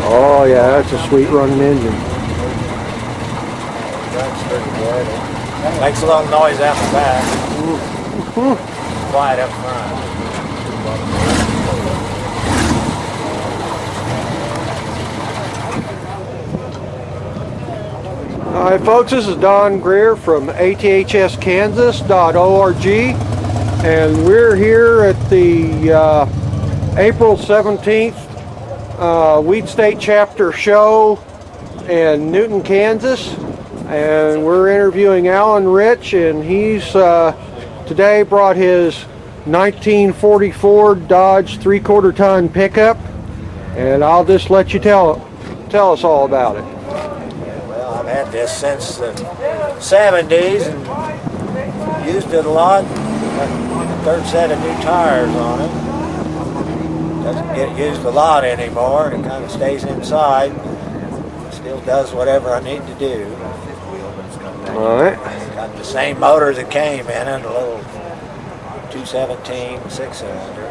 Oh yeah, that's a sweet running engine. That's pretty good. Makes a little noise out the back. Quiet up front. All right, folks, this is Don Greer from athskansas.org, and we're here at the April 17th Weed State Chapter Show in Newton, Kansas, and we're interviewing Alan Rich, and he's today brought his 1944 Dodge 3/4 ton pickup, and I'll just let you tell us all about it. I've had this since the 70s and used it a lot. Got a third set of new tires on it. Doesn't get used a lot anymore. It kind of stays inside. Still does whatever I need to do. All right. Got the same motor that came in it, a little 217 6-cylinder.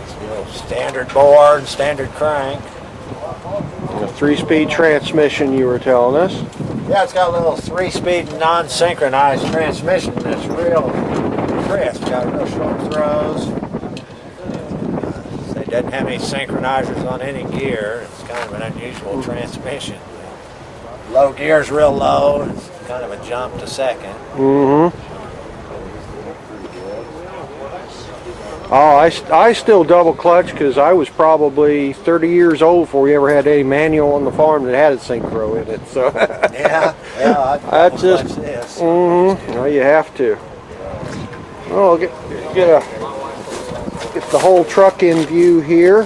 Still standard bore and standard crank. A 3-speed transmission, you were telling us. Yeah, it's got a little 3-speed non-synchronized transmission that's real crisp. Got real short throws. It doesn't have any synchronizers on any gear. It's kind of an unusual transmission. Low gear's real low. It's kind of a jump to second. Mm-hmm. Oh, I still double clutch because I was probably 30 years old before we ever had any manual on the farm that had a synchro in it. So yeah, that's just this. Mm-hmm. Well, you have to. Oh, get the whole truck in view here.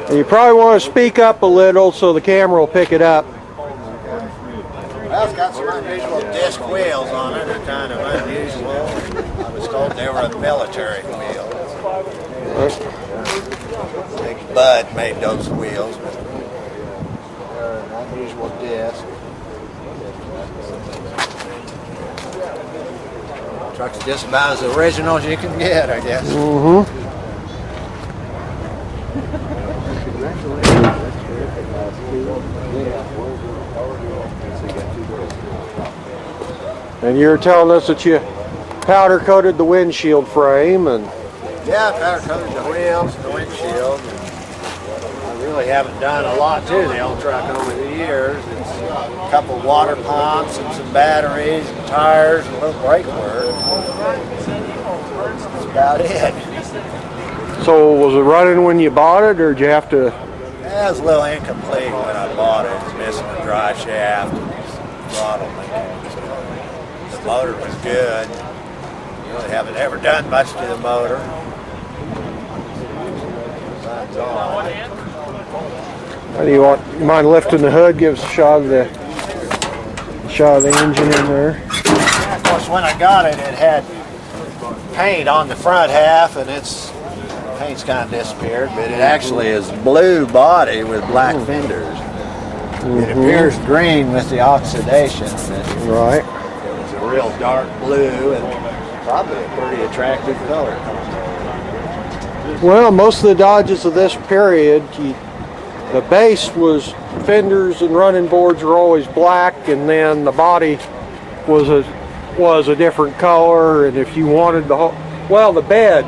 And you probably want to speak up a little so the camera will pick it up. Well, it's got some unusual disc wheels on it. They're kind of unusual. I was told they were a military wheel. Big Bud made those wheels, but they're an unusual disc. The truck's just about as original as you can get, I guess. Mm-hmm. And you're telling us that you powder coated the windshield frame, and yeah, powder coated the wheels and the windshield. I really haven't done a lot to the old truck over the years. It's a couple water pumps and some batteries and tires and a little brake work. That's about it. So was it running when you bought it, or did you have to? Yeah, it was a little incomplete when I bought it. It was missing the drive shaft and throttle mechanism. The motor was good. Really haven't ever done much to the motor. That's all. How do you want? You mind lifting the hood? Give us a shot of the engine in there. Yeah, of course, when I got it, it had paint on the front half, and its paint's kind of disappeared. But it actually is blue body with black fenders. It appears green with the oxidation. Right. A real dark blue and probably a pretty attractive color. Well, most of the Dodges of this period, the base was fenders and running boards were always black, and then the body was a different color. And if you wanted the bed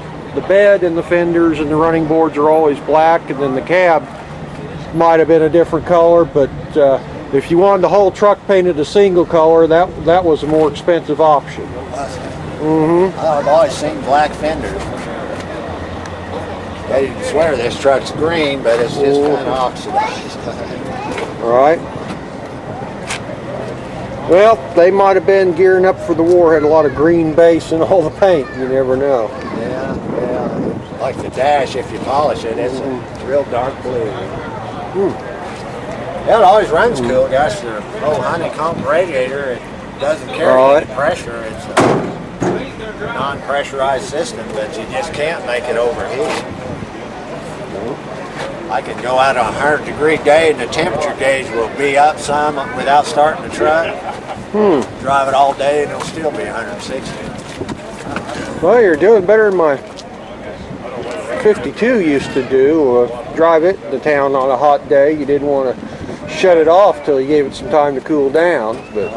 and the fenders and the running boards are always black, and then the cab might have been a different color, but if you wanted the whole truck painted a single color, that was a more expensive option. I've always seen black fenders. I didn't swear this truck's green, but it's just kind of oxidized. Right. Well, they might have been gearing up for the war, had a lot of green base and all the paint. You never know. Yeah. Like the dash, if you polish it, it's a real dark blue. Yeah, it always runs cool. Gosh, the old honeycomb radiator, it doesn't carry any pressure. It's a non-pressurized system, but you just can't make it overheat. I can go out on a 100-degree day and the temperature gauge will be up some without starting the truck. Drive it all day and it'll still be 160. Well, you're doing better than my 52 used to do. Drive it to town on a hot day. You didn't want to shut it off till you gave it some time to cool down. But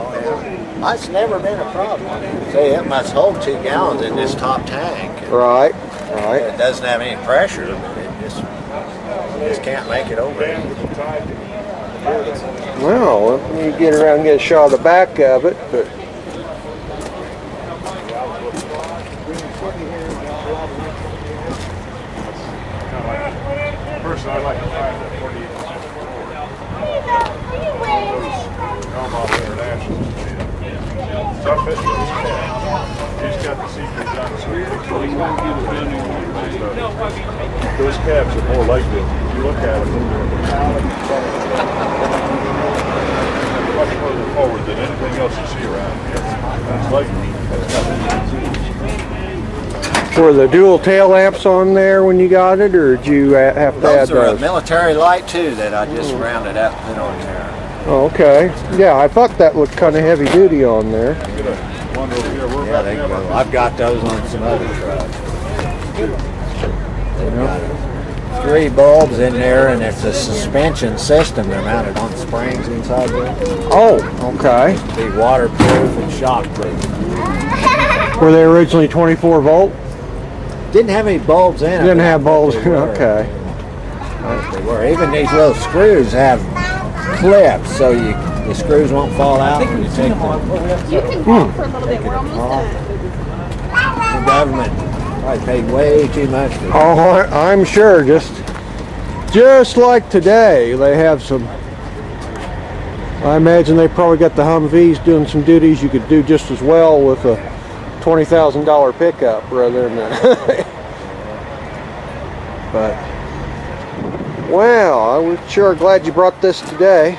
That's never been a problem. Say, it must hold 2 gallons in this top tank. right. It doesn't have any pressure, but it just can't make it over. Well, you get around and get a shot of the back of it, but Personally, I'd like to find that 48-inch International. Tough fit. He's got the secret done, so those cabs are more like this. If you look at them, they're metallic, much further forward than anything else you see around here. That's like were the dual tail lamps on there when you got it, or did you have to add those are a those? military light too that I just rounded up and put on there. Oh, okay. Yeah, I thought that looked kind of heavy duty on there. one over here. We're Yeah, they go. I've got those on some other trucks. They've got 3 bulbs in there, and it's a suspension system. They're mounted on springs inside there. Oh, okay. Be waterproof and shockproof. Were they originally 24 volt? Didn't have any bulbs in it. Didn't but I have bet bulbs. they were. Okay. They were. Even these little screws have clips, so the screws won't fall out when you take them. You can walk for a little bit. We're almost done. The government probably paid way too much for that. Oh, I'm sure. Just like today, they have some. I imagine they probably got the Humvees doing some duties you could do just as well with a $20,000 pickup rather than that. But, well, I was sure glad you brought this today.